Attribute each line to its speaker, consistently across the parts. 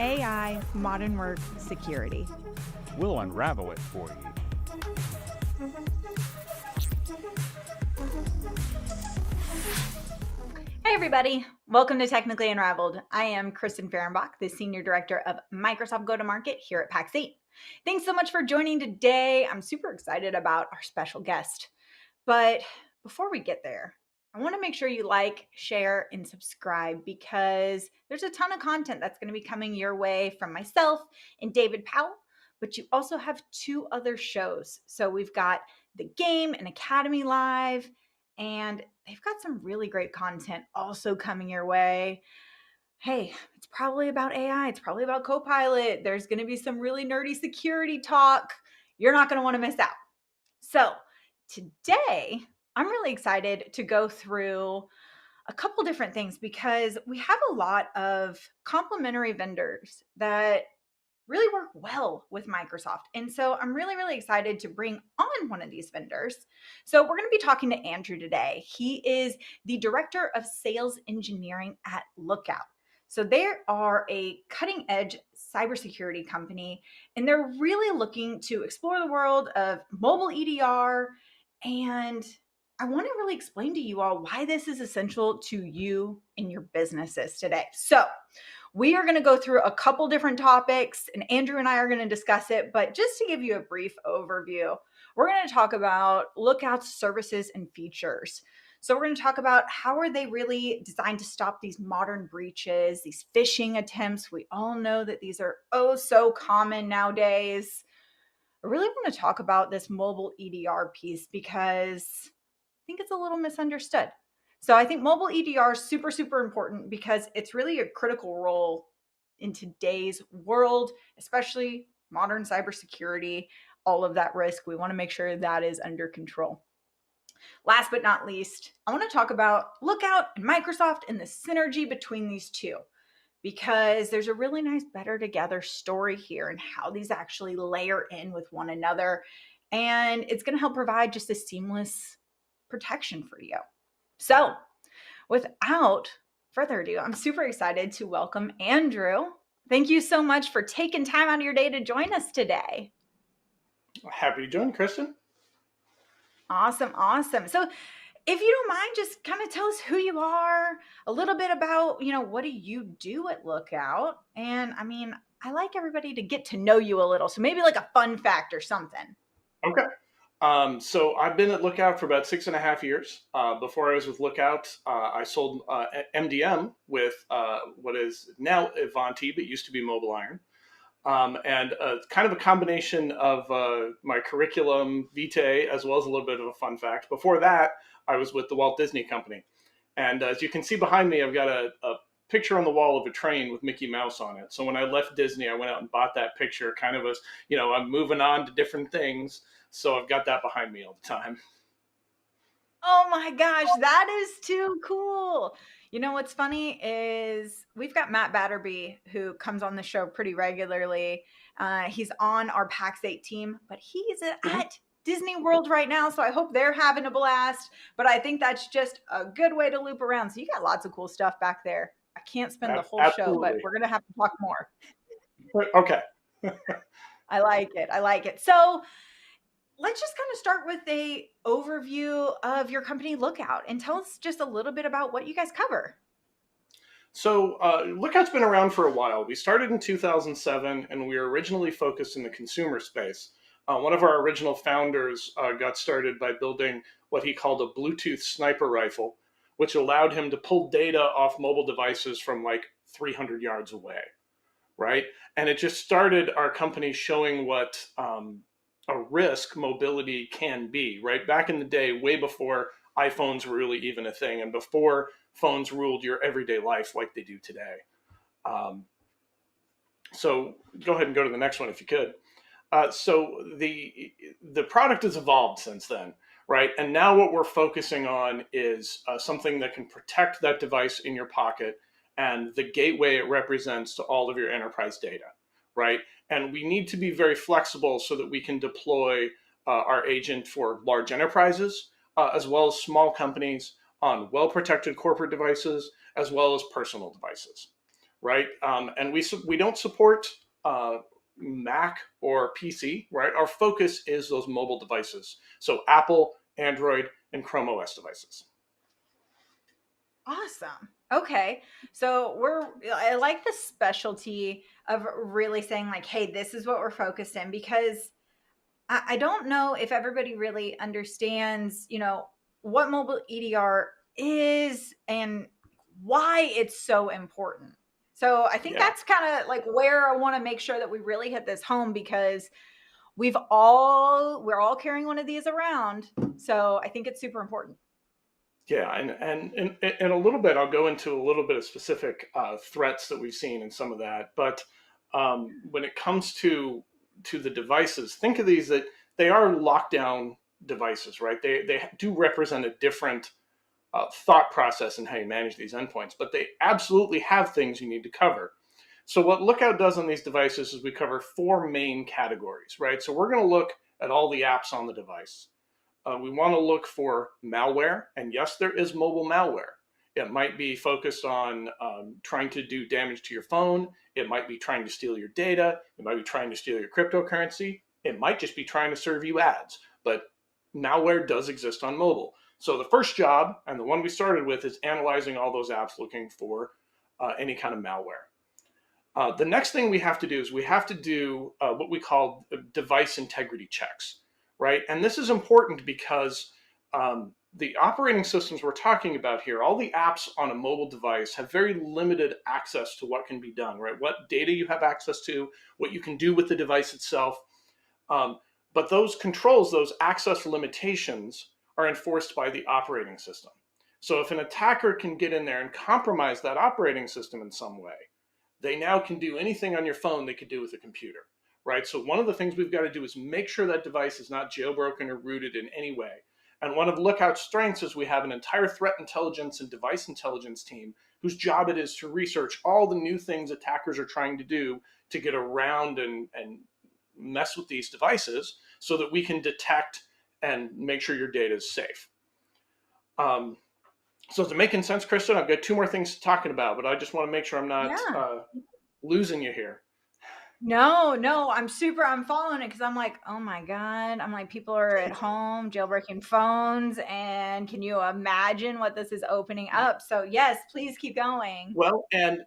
Speaker 1: AI, modern work, security.
Speaker 2: We'll unravel it for you.
Speaker 3: Hey everybody, welcome to Technically Unraveled. I am Kristen Fehrenbach, the Senior Director of Microsoft Go-to-Market here at PAX 8. Thanks so much for joining today. I'm super excited about our special guest. But before we get there, I want to make sure you like, share, and subscribe because there's a ton of content that's going to be coming your way from myself and David Powell, but you also have two other shows. So we've got The Game and Academy Live, and they've got some really great content also coming your way. Hey, it's probably about AI. It's probably about Copilot. There's going to be some really nerdy security talk. You're not going to want to miss out. So today, I'm really excited to go through a couple different things because we have a lot of complementary vendors that really work well with Microsoft. And so I'm really, really excited to bring on one of these vendors. So we're going to be talking to Andrew today. He is the Director of Sales Engineering at Lookout. So they are a cutting edge cybersecurity company, and they're really looking to explore the world of mobile EDR. And I want to really explain to you all why this is essential to you and your businesses today. So we are going to go through a couple different topics, and Andrew and I are going to discuss it. But just to give you a brief overview, we're going to talk about Lookout's services and features. So we're going to talk about how are they really designed to stop these modern breaches, these phishing attempts. We all know that these are oh so common nowadays. I really want to talk about this mobile EDR piece because I think it's a little misunderstood. So I think mobile EDR is super, super important because it's really a critical role in today's world, especially modern cybersecurity, all of that risk. We want to make sure that is under control. Last but not least, I want to talk about Lookout and Microsoft and the synergy between these two, because there's a really nice better together story here and how these actually layer in with one another. And it's going to help provide just a seamless protection for you. So without further ado, I'm super excited to welcome Andrew. Thank you so much for taking time out of your day to join us today.
Speaker 4: Happy to join, Kristen.
Speaker 3: Awesome, awesome. So if you don't mind, just kind of tell us who you are, a little bit about, what do you do at Lookout? And I like everybody to get to know you a little. So maybe like a fun fact or something.
Speaker 4: Okay. So I've been at Lookout for about 6.5 years. Before I was with Lookout, I sold MDM with what is now Ivanti, but used to be Mobile Iron. And kind of a combination of my curriculum vitae as well as a little bit of a fun fact. Before that, I was with the Walt Disney Company. And as you can see behind me, I've got a picture on the wall of a train with Mickey Mouse on it. So when I left Disney, I went out and bought that picture kind of as, I'm moving on to different things. So I've got that behind me all the time.
Speaker 3: Oh my gosh, that is too cool. You know what's funny is we've got Matt Batterby, who comes on the show pretty regularly. He's on our PAX 8 team, but he's at Disney World right now. So I hope they're having a blast. But I think that's just a good way to loop around. So you got lots of cool stuff back there. I can't spend the whole show, but we're going to have to talk more.
Speaker 4: Okay.
Speaker 3: I like it. I like it. So let's just kind of start with a overview of your company Lookout and tell us just a little bit about what you guys cover.
Speaker 4: So Lookout's been around for a while. We started in 2007 and we were originally focused in the consumer space. One of our original founders got started by building what he called a Bluetooth sniper rifle, which allowed him to pull data off mobile devices from like 300 yards away, right? And it just started our company showing what a risk mobility can be, right? Back in the day, way before iPhones were really even a thing and before phones ruled your everyday life like they do today. So go ahead and go to the next one if you could. So the product has evolved since then, right? And now what we're focusing on is something that can protect that device in your pocket and the gateway it represents to all of your enterprise data, right? And we need to be very flexible so that we can deploy our agent for large enterprises, as well as small companies on well-protected corporate devices, as well as personal devices, right? And we don't support Mac or PC, right? Our focus is those mobile devices. So Apple, Android, and Chrome OS devices.
Speaker 3: Awesome. Okay. So I like the specialty of really saying like, hey, this is what we're focused in, because I don't know if everybody really understands, what mobile EDR is and why it's so important. So I think
Speaker 4: Yeah.
Speaker 3: that's kind of like where I want to make sure that we really hit this home, because we're all carrying one of these around. So I think it's super important.
Speaker 4: Yeah, and in a little bit, I'll go into a little bit of specific threats that we've seen and some of that. But when it comes to the devices, think of these that they are lockdown devices, right? They do represent a different thought process in how you manage these endpoints, but they absolutely have things you need to cover. So what Lookout does on these devices is we cover four main categories, right? So we're going to look at all the apps on the device. We want to look for malware, and yes, there is mobile malware. It might be focused on trying to do damage to your phone. It might be trying to steal your data. It might be trying to steal your cryptocurrency. It might just be trying to serve you ads. But malware does exist on mobile. So the first job, and the one we started with, is analyzing all those apps looking for any kind of malware. The next thing we have to do is we have to do what we call device integrity checks, right? And this is important because the operating systems we're talking about here, all the apps on a mobile device have very limited access to what can be done, right? What data you have access to, what you can do with the device itself. But those controls, those access limitations, are enforced by the operating system. So if an attacker can get in there and compromise that operating system in some way, they now can do anything on your phone they could do with a computer, right? So one of the things we've got to do is make sure that device is not jailbroken or rooted in any way. And one of Lookout's strengths is we have an entire threat intelligence and device intelligence team whose job it is to research all the new things attackers are trying to do to get around and mess with these devices so that we can detect and make sure your data is safe. So is it making sense, Kristen? I've got two more things to talk about, but I just want to make sure I'm not losing you here.
Speaker 3: No, I'm following it, because I'm like, oh my God. I'm like, people are at home jailbreaking phones, and can you imagine what this is opening up? So yes, please keep going.
Speaker 4: Well, and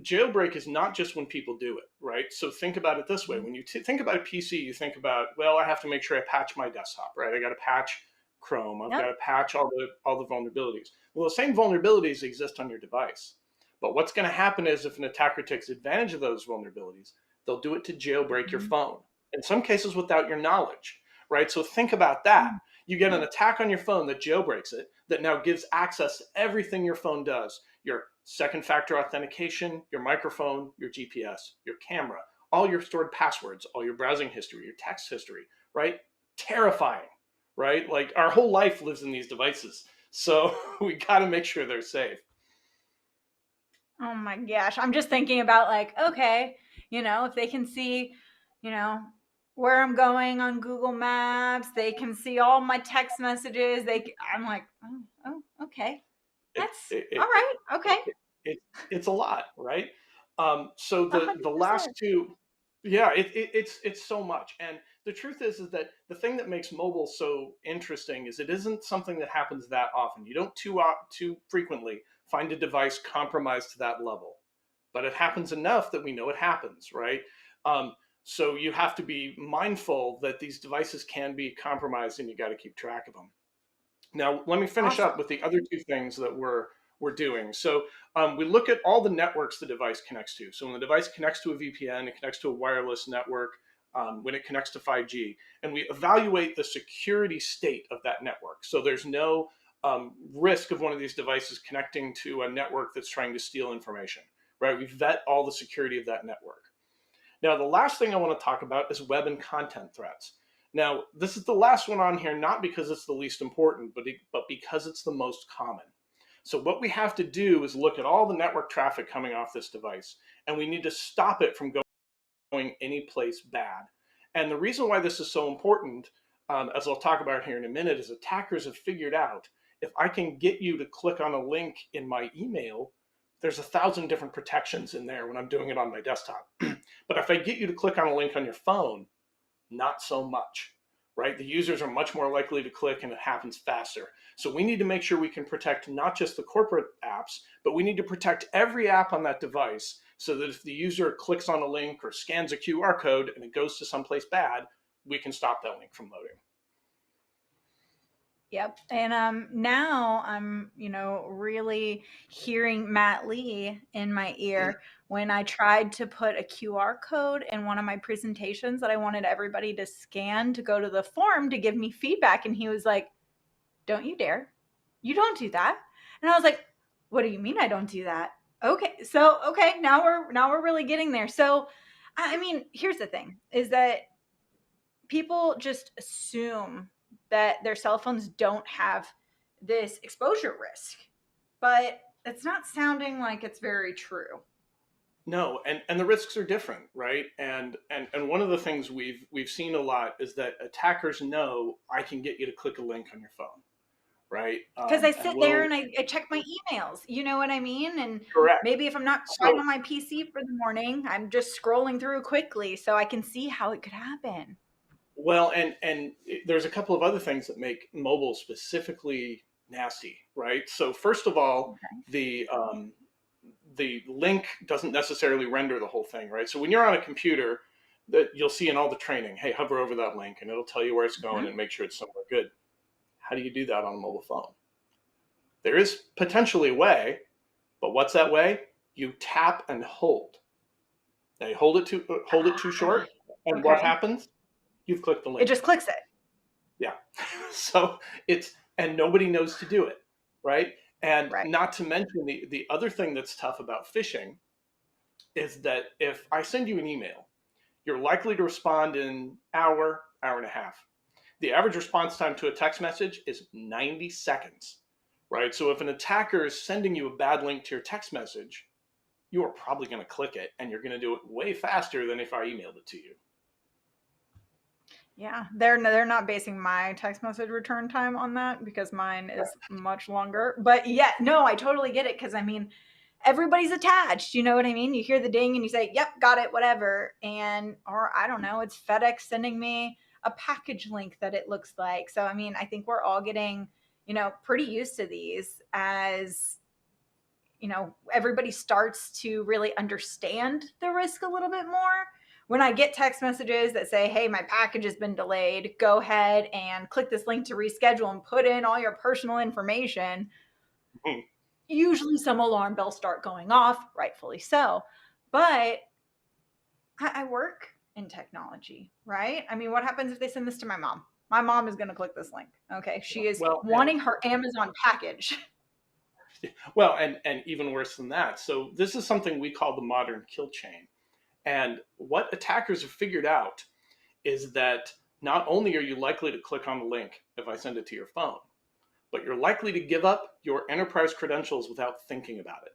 Speaker 4: jailbreak is not just when people do it, right? So think about it this way. When you think about a PC, you think about, well, I have to make sure I patch my desktop, right? I got to patch Chrome. I've got to patch all the vulnerabilities. Well, the same vulnerabilities exist on your device. But what's going to happen is if an attacker takes advantage of those vulnerabilities, they'll do it to jailbreak your phone, in some cases without your knowledge, right? So think about that. You get an attack on your phone that jailbreaks it, that now gives access to everything your phone does: your second factor authentication, your microphone, your GPS, your camera, all your stored passwords, all your browsing history, your text history, right? Terrifying, right? Like our whole life lives in these devices. So we got to make sure they're safe.
Speaker 3: Oh my gosh. I'm just thinking about like, okay, if they can see, where I'm going on Google Maps, they can see all my text messages. I'm like, oh, okay. That's all right. Okay.
Speaker 4: It's a lot, right? So the
Speaker 3: 100%.
Speaker 4: last two, yeah, it's so much. And the truth is that the thing that makes mobile so interesting is it isn't something that happens that often. You don't too frequently find a device compromised to that level, but it happens enough that we know it happens, right? So you have to be mindful that these devices can be compromised, and you got to keep track of them. Now, let me finish up with the other two things that we're doing. So we look at all the networks the device connects to. So when the device connects to a VPN, it connects to a wireless network, when it connects to 5G, and we evaluate the security state of that network. So there's no risk of one of these devices connecting to a network that's trying to steal information, right? We vet all the security of that network. Now, the last thing I want to talk about is web and content threats. Now, this is the last one on here, not because it's the least important, but because it's the most common. So what we have to do is look at all the network traffic coming off this device, and we need to stop it from going any place bad. And the reason why this is so important, as I'll talk about here in a minute, is attackers have figured out if I can get you to click on a link in my email, there's 1,000 different protections in there when I'm doing it on my desktop. But if I get you to click on a link on your phone, not so much, right? The users are much more likely to click and it happens faster. So we need to make sure we can protect not just the corporate apps, but we need to protect every app on that device so that if the user clicks on a link or scans a QR code and it goes to someplace bad, we can stop that link from loading.
Speaker 3: Yep. And now I'm, really hearing Matt Lee in my ear when I tried to put a QR code in one of my presentations that I wanted everybody to scan to go to the form to give me feedback. And he was like, don't you dare. You don't do that. And I was like, what do you mean I don't do that? Okay. So, now we're really getting there. So, I mean, here's the thing is that people just assume that their cell phones don't have this exposure risk, but it's not sounding like it's very true.
Speaker 4: No, and the risks are different, right? And one of the things we've seen a lot is that attackers know I can get you to click a link on your phone, right?
Speaker 3: Because I sit there and I check my emails, you know what I mean? And
Speaker 4: correct.
Speaker 3: maybe if I'm not quite on my PC for the morning, I'm just scrolling through quickly so I can see how it could happen.
Speaker 4: Well, and there's a couple of other things that make mobile specifically nasty, right? So first of all, the link doesn't necessarily render the whole thing, right? So when you're on a computer, that you'll see in all the training, hey, hover over that link and it'll tell you where it's going and make sure it's somewhere good. How do you do that on a mobile phone? There is potentially a way, but what's that way? You tap and hold. Now you hold it too short, and what happens? You've clicked the link.
Speaker 3: It just clicks it.
Speaker 4: Yeah. So and nobody knows to do it, right? And not to mention the other thing that's tough about phishing is that if I send you an email, you're likely to respond in hour and a half. The average response time to a text message is 90 seconds, right? So if an attacker is sending you a bad link to your text message, you are probably going to click it and you're going to do it way faster than if I emailed it to you.
Speaker 3: Yeah, they're not basing my text message return time on that because mine is much longer. But yeah, no, I totally get it because I mean, everybody's attached. You know what I mean? You hear the ding and you say, "Yep, got it, whatever." Or I don't know, it's FedEx sending me a package link that it looks like. So I mean, I think we're all getting, pretty used to these as everybody starts to really understand the risk a little bit more. When I get text messages that say, hey, my package has been delayed, go ahead and click this link to reschedule and put in all your personal information. Usually some alarm bells start going off, rightfully so. But I work in technology, right? I mean, what happens if they send this to my mom? My mom is going to click this link. Okay. She is wanting her Amazon package.
Speaker 4: Well, and even worse than that. So this is something we call the modern kill chain. And what attackers have figured out is that not only are you likely to click on the link if I send it to your phone, but you're likely to give up your enterprise credentials without thinking about it,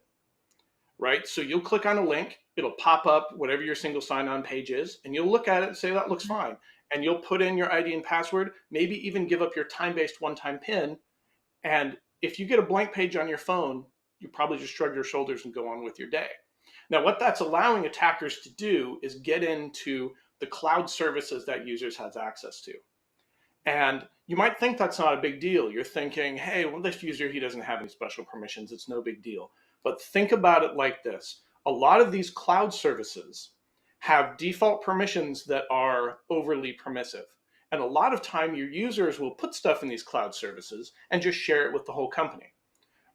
Speaker 4: right? So you'll click on a link, it'll pop up whatever your single sign-on page is, and you'll look at it and say, that looks fine. And you'll put in your ID and password, maybe even give up your time-based one-time PIN. And if you get a blank page on your phone, you probably just shrug your shoulders and go on with your day. Now, what that's allowing attackers to do is get into the cloud services that users have access to. And you might think that's not a big deal. You're thinking, hey, well, this user, he doesn't have any special permissions. It's no big deal. But think about it like this. A lot of these cloud services have default permissions that are overly permissive. And a lot of time your users will put stuff in these cloud services and just share it with the whole company.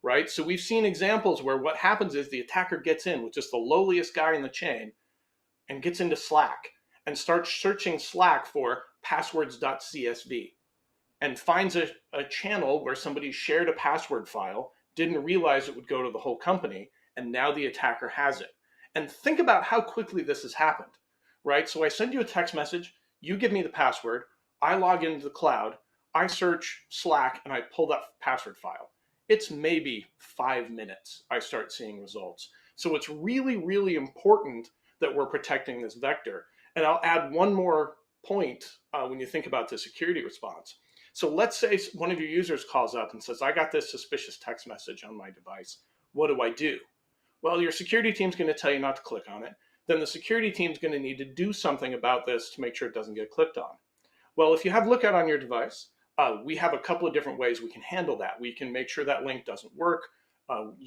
Speaker 4: Right? So we've seen examples where what happens is the attacker gets in with just the lowliest guy in the chain and gets into Slack and starts searching Slack for passwords.csv and finds a channel where somebody shared a password file, didn't realize it would go to the whole company, and now the attacker has it. And think about how quickly this has happened, right? So I send you a text message, you give me the password, I log into the cloud, I search Slack, and I pull that password file. It's maybe 5 minutes I start seeing results. So it's really, really important that we're protecting this vector. And I'll add one more point when you think about the security response. So let's say one of your users calls up and says, I got this suspicious text message on my device. What do I do? Well, your security team's going to tell you not to click on it. Then the security team's going to need to do something about this to make sure it doesn't get clicked on. Well, if you have Lookout on your device, we have a couple of different ways we can handle that. We can make sure that link doesn't work.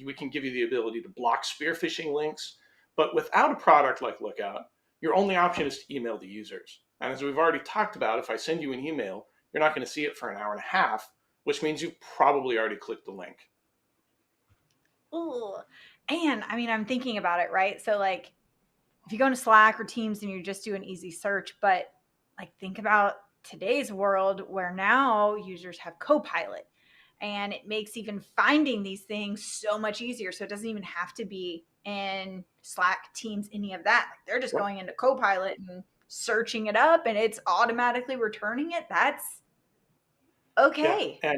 Speaker 4: We can give you the ability to block spear phishing links. But without a product like Lookout, your only option is to email the users. And as we've already talked about, if I send you an email, you're not going to see it for an hour and a half, which means you've probably already clicked the link.
Speaker 3: Ooh. And I mean, I'm thinking about it, right? So like if you go into Slack or Teams and you just do an easy search, but like think about today's world where now users have Copilot, and it makes even finding these things so much easier. So it doesn't even have to be in Slack, Teams, any of that. Like they're just going into Copilot and searching it up and it's automatically returning it. That's okay.
Speaker 4: Yeah.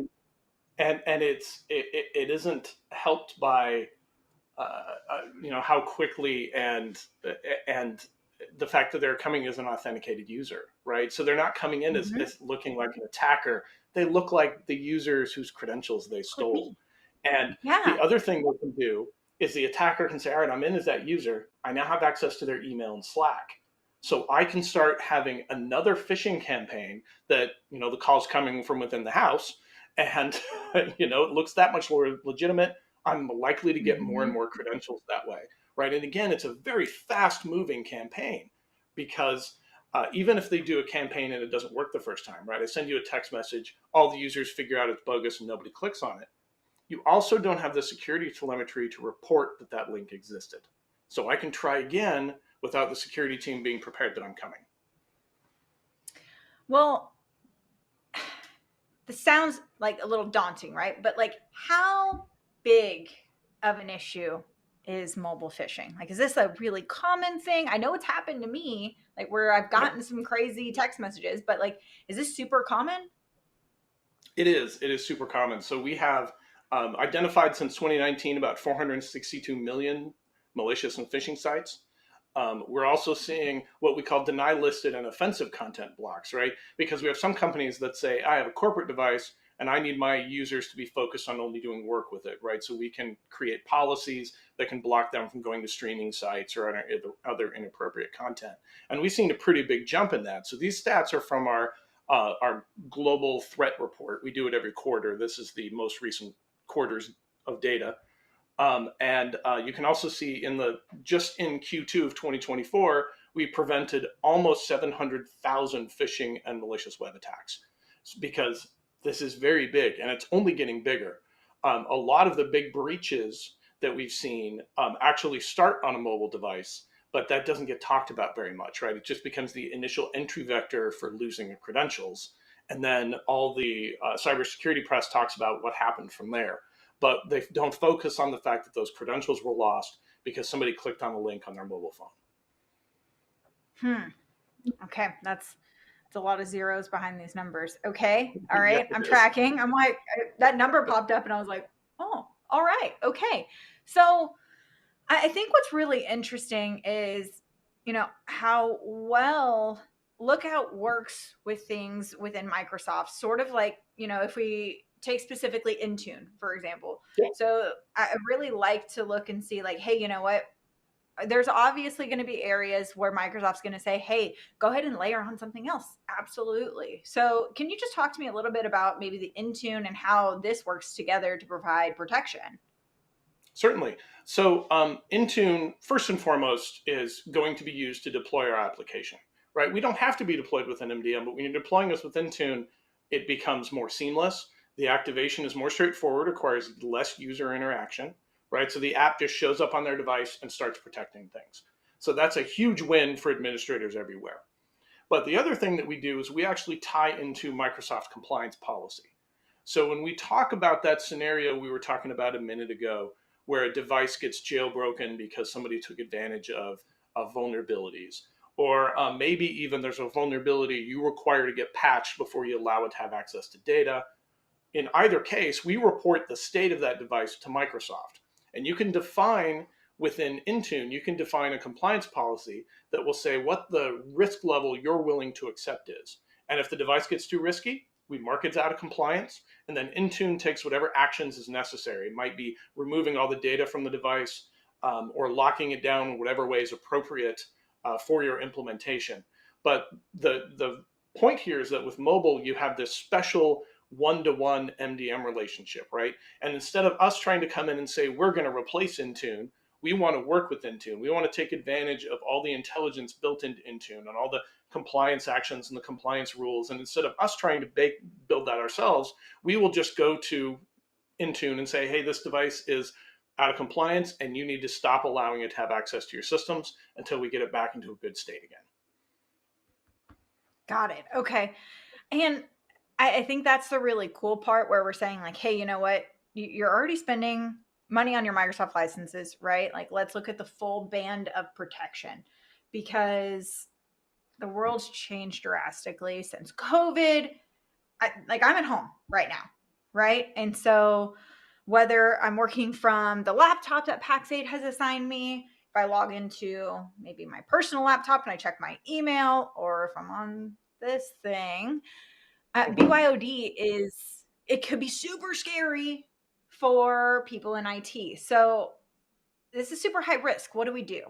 Speaker 4: And it isn't helped by how quickly and the fact that they're coming as an authenticated user, right? So they're not coming in as looking like an attacker. They look like the users whose credentials they stole. And the other thing they can do is the attacker can say, all right, I'm in as that user. I now have access to their email and Slack. So I can start having another phishing campaign that, the call's coming from within the house. And, it looks that much more legitimate. I'm likely to get more and more credentials that way, right? And again, it's a very fast moving campaign because even if they do a campaign and it doesn't work the first time, right? I send you a text message, all the users figure out it's bogus and nobody clicks on it. You also don't have the security telemetry to report that that link existed. So I can try again without the security team being prepared that I'm coming.
Speaker 3: Well, this sounds like a little daunting, right? But like how big of an issue is mobile phishing? Like, is this a really common thing? I know it's happened to me, like where I've gotten some crazy text messages, but like, is this super common?
Speaker 4: It is super common. So we have identified since 2019 about 462 million malicious and phishing sites. We're also seeing what we call deny listed and offensive content blocks, right? Because we have some companies that say, I have a corporate device and I need my users to be focused on only doing work with it, right? So we can create policies that can block them from going to streaming sites or other inappropriate content. And we've seen a pretty big jump in that. So these stats are from our global threat report. We do it every quarter. This is the most recent quarters of data. You can also see just in Q2 of 2024, we prevented almost 700,000 phishing and malicious web attacks because this is very big and it's only getting bigger. A lot of the big breaches that we've seen actually start on a mobile device, but that doesn't get talked about very much, right? It just becomes the initial entry vector for losing credentials. And then all the cybersecurity press talks about what happened from there. But they don't focus on the fact that those credentials were lost because somebody clicked on a link on their mobile phone.
Speaker 3: Okay, that's a lot of zeros behind these numbers. Okay, all right, I'm tracking. I'm like, that number popped up and I was like, oh, all right, okay. So I think what's really interesting is, how well Lookout works with things within Microsoft, sort of like, if we take specifically Intune, for example. Yeah. So I really like to look and see like, hey, you know what? There's obviously going to be areas where Microsoft's going to say, hey, go ahead and layer on something else. Absolutely. So can you just talk to me a little bit about maybe the Intune and how this works together to provide protection?
Speaker 4: Certainly. So Intune, first and foremost, is going to be used to deploy our application, right? We don't have to be deployed with an MDM, but when you're deploying us with Intune, it becomes more seamless. The activation is more straightforward, requires less user interaction, right? So the app just shows up on their device and starts protecting things. So that's a huge win for administrators everywhere. But the other thing that we do is we actually tie into Microsoft compliance policy. So when we talk about that scenario we were talking about a minute ago, where a device gets jailbroken because somebody took advantage of vulnerabilities, or maybe even there's a vulnerability you require to get patched before you allow it to have access to data. In either case, we report the state of that device to Microsoft. And you can define within Intune, you can define a compliance policy that will say what the risk level you're willing to accept is. And if the device gets too risky, we mark it out of compliance. And then Intune takes whatever actions is necessary. It might be removing all the data from the device, or locking it down in whatever way is appropriate for your implementation. But the point here is that with mobile, you have this special one-to-one MDM relationship, right? And instead of us trying to come in and say, we're going to replace Intune, we want to work with Intune. We want to take advantage of all the intelligence built into Intune and all the compliance actions and the compliance rules. And instead of us trying to build that ourselves, we will just go to Intune and say, hey, this device is out of compliance and you need to stop allowing it to have access to your systems until we get it back into a good state again.
Speaker 3: Got it. Okay. And I think that's the really cool part where we're saying like, hey, you know what? You're already spending money on your Microsoft licenses, right? Like, let's look at the full band of protection, because the world's changed drastically since COVID. I'm at home right now, right? And so whether I'm working from the laptop that Pax8 has assigned me, if I log into maybe my personal laptop and I check my email, or if I'm on this thing, BYOD it could be super scary for people in IT. So this is super high risk. What do we do?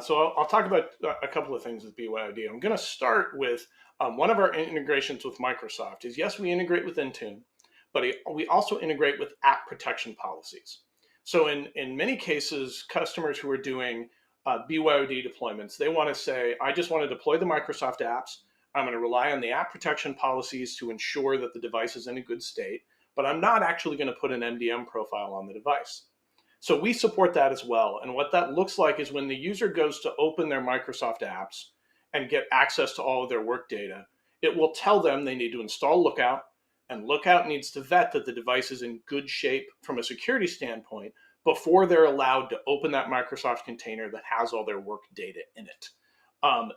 Speaker 4: So I'll talk about a couple of things with BYOD. I'm going to start with one of our integrations with Microsoft is, yes, we integrate with Intune, but we also integrate with app protection policies. So in many cases, customers who are doing BYOD deployments, they want to say, I just want to deploy the Microsoft apps. I'm going to rely on the app protection policies to ensure that the device is in a good state, but I'm not actually going to put an MDM profile on the device. So we support that as well. And what that looks like is when the user goes to open their Microsoft apps and get access to all of their work data, it will tell them they need to install Lookout, and Lookout needs to vet that the device is in good shape from a security standpoint before they're allowed to open that Microsoft container that has all their work data in it.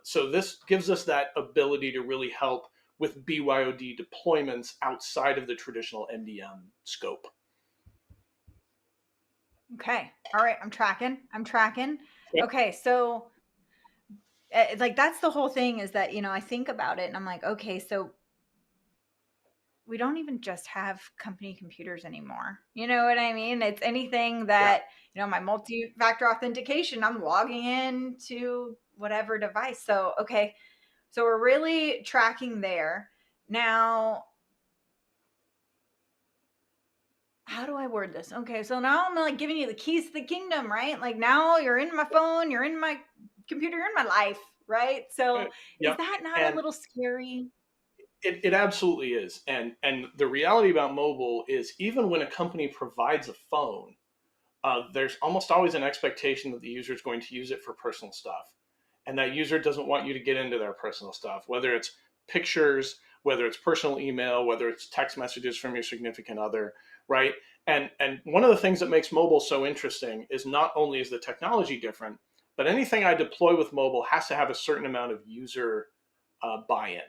Speaker 4: So this gives us that ability to really help with BYOD deployments outside of the traditional MDM scope.
Speaker 3: Okay. All right. I'm tracking.
Speaker 4: Yep.
Speaker 3: Okay. So like, that's the whole thing, is that, I think about it and I'm like, okay, so we don't even just have company computers anymore. You know what I mean? It's anything that, my multi-factor authentication, I'm logging in to whatever device. So, okay. So we're really tracking there. Now, how do I word this? Okay. So now I'm like giving you the keys to the kingdom, right? Like, now you're in my phone, you're in my computer, you're in my life, right? So is that not a little scary?
Speaker 4: It absolutely is. And the reality about mobile is, even when a company provides a phone, there's almost always an expectation that the user is going to use it for personal stuff. And that user doesn't want you to get into their personal stuff, whether it's pictures, whether it's personal email, whether it's text messages from your significant other, right? And one of the things that makes mobile so interesting is not only is the technology different, but anything I deploy with mobile has to have a certain amount of user buy-in,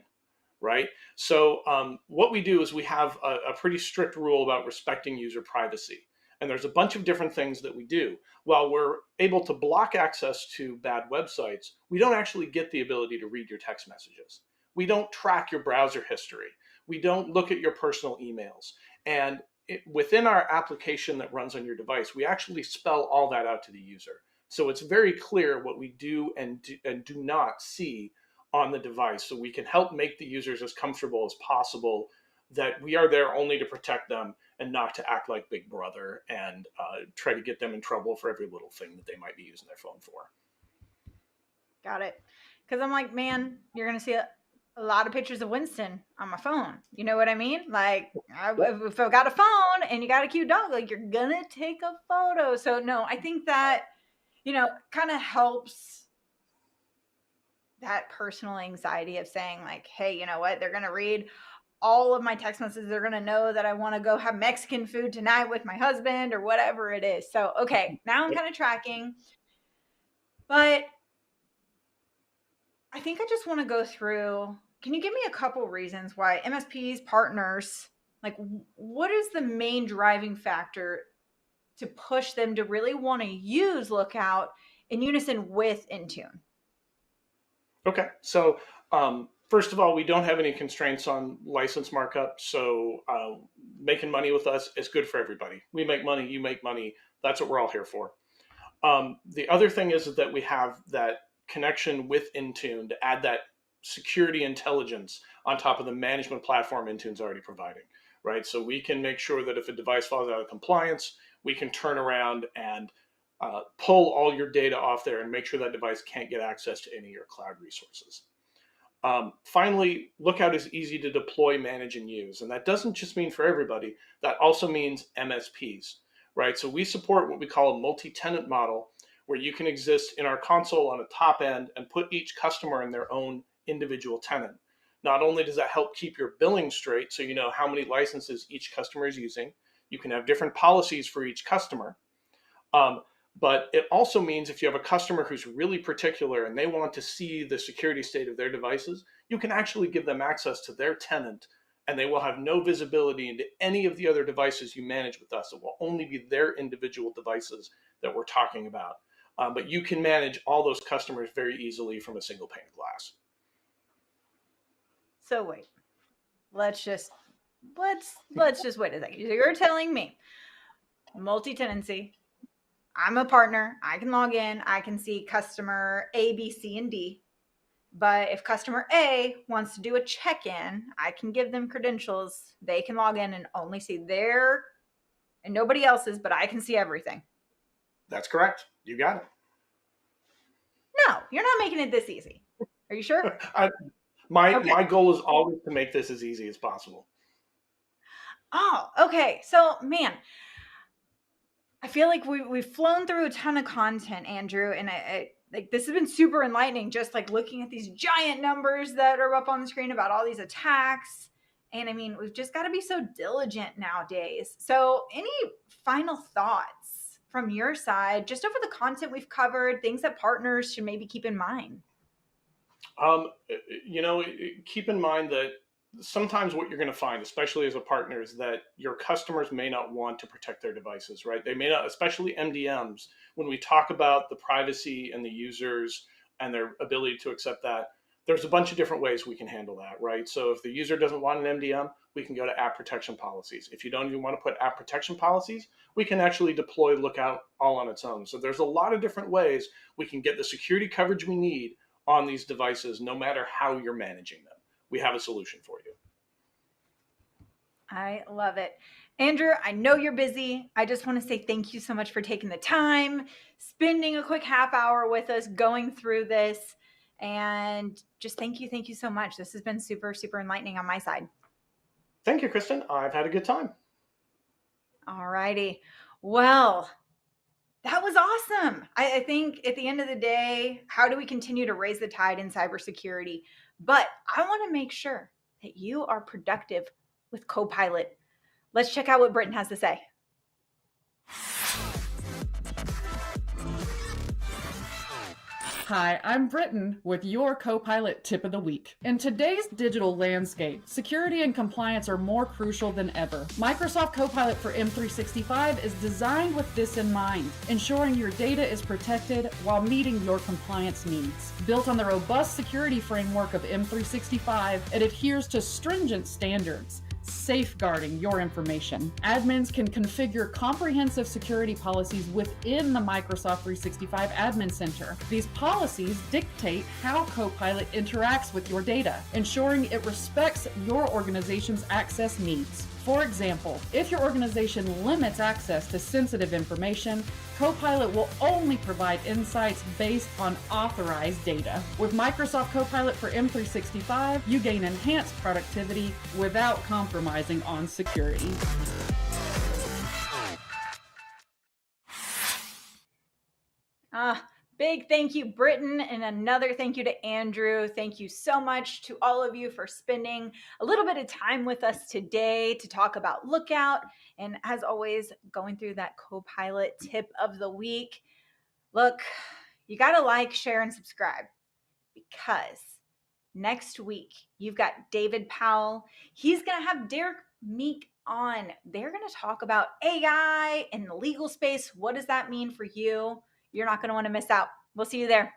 Speaker 4: right? So what we do is we have a pretty strict rule about respecting user privacy. And there's a bunch of different things that we do. While we're able to block access to bad websites, we don't actually get the ability to read your text messages. We don't track your browser history. We don't look at your personal emails. And within our application that runs on your device, we actually spell all that out to the user. So it's very clear what we do and do not see on the device, so we can help make the users as comfortable as possible that we are there only to protect them and not to act like Big Brother and try to get them in trouble for every little thing that they might be using their phone for.
Speaker 3: Got it. Because I'm like, man, you're going to see a lot of pictures of Winston on my phone. You know what I mean? Like, if I've got a phone and you got a cute dog, like, you're going to take a photo. So no, I think that, kind of helps that personal anxiety of saying like, hey, you know what? They're going to read all of my text messages. They're going to know that I want to go have Mexican food tonight with my husband or whatever it is. So, okay, now I'm kind of tracking, but I think I just want to go through, can you give me a couple reasons why MSPs, partners, like, what is the main driving factor to push them to really want to use Lookout in unison with Intune?
Speaker 4: Okay, so first of all, we don't have any constraints on license markup. So making money with us is good for everybody. We make money, you make money. That's what we're all here for. The other thing is that we have that connection with Intune to add that security intelligence on top of the management platform Intune's already providing, right? So we can make sure that if a device falls out of compliance, we can turn around and pull all your data off there and make sure that device can't get access to any of your cloud resources. Finally, Lookout is easy to deploy, manage, and use. And that doesn't just mean for everybody. That also means MSPs, right? So we support what we call a multi-tenant model, where you can exist in our console on the top end and put each customer in their own individual tenant. Not only does that help keep your billing straight, so you know how many licenses each customer is using, you can have different policies for each customer. But it also means if you have a customer who's really particular and they want to see the security state of their devices, you can actually give them access to their tenant, and they will have no visibility into any of the other devices you manage with us. It will only be their individual devices that we're talking about. But you can manage all those customers very easily from a single pane of glass.
Speaker 3: So wait, let's just wait a second. You're telling me multi-tenancy. I'm a partner. I can log in. I can see customer A, B, C, and D. But if customer A wants to do a check-in, I can give them credentials. They can log in and only see their and nobody else's, but I can see everything.
Speaker 4: That's correct. You got it.
Speaker 3: No, you're not making it this easy. Are you sure?
Speaker 4: My goal is always to make this as easy as possible.
Speaker 3: Oh, okay. So, man, I feel like we've flown through a ton of content, Andrew, and I like this has been super enlightening. Just like looking at these giant numbers that are up on the screen about all these attacks, and I mean, we've just got to be so diligent nowadays. So, any final thoughts from your side, just over the content we've covered, things that partners should maybe keep in mind?
Speaker 4: Keep in mind that sometimes what you're going to find, especially as a partner, is that your customers may not want to protect their devices, right? They may not, especially MDMs, when we talk about the privacy and the users and their ability to accept that, there's a bunch of different ways we can handle that, right? So if the user doesn't want an MDM, we can go to app protection policies. If you don't even want to put app protection policies, we can actually deploy Lookout all on its own. So there's a lot of different ways we can get the security coverage we need on these devices, no matter how you're managing them. We have a solution for you.
Speaker 3: I love it. Andrew, I know you're busy. I just want to say thank you so much for taking the time, spending a quick half hour with us, going through this, and just thank you so much. This has been super, super enlightening on my side.
Speaker 4: Thank you, Kristen. I've had a good time.
Speaker 3: All righty. Well, that was awesome. I think at the end of the day, how do we continue to raise the tide in cybersecurity? But I want to make sure that you are productive with Copilot. Let's check out what Britton has to say.
Speaker 5: Hi, I'm Britton with your Copilot Tip of the Week. In today's digital landscape, security and compliance are more crucial than ever. Microsoft Copilot for M365 is designed with this in mind, ensuring your data is protected while meeting your compliance needs. Built on the robust security framework of M365, it adheres to stringent standards, safeguarding your information. Admins can configure comprehensive security policies within the Microsoft 365 Admin Center. These policies dictate how Copilot interacts with your data, ensuring it respects your organization's access needs. For example, if your organization limits access to sensitive information, Copilot will only provide insights based on authorized data. With Microsoft Copilot for M365, you gain enhanced productivity without compromising on security.
Speaker 3: Big thank you, Britton, and another thank you to Andrew. Thank you so much to all of you for spending a little bit of time with us today to talk about Lookout. And as always, going through that Copilot tip of the week. Look, you got to like, share, and subscribe, because next week you've got David Powell. He's going to have Derek Meek on. They're going to talk about AI in the legal space. What does that mean for you? You're not going to want to miss out. We'll see you there.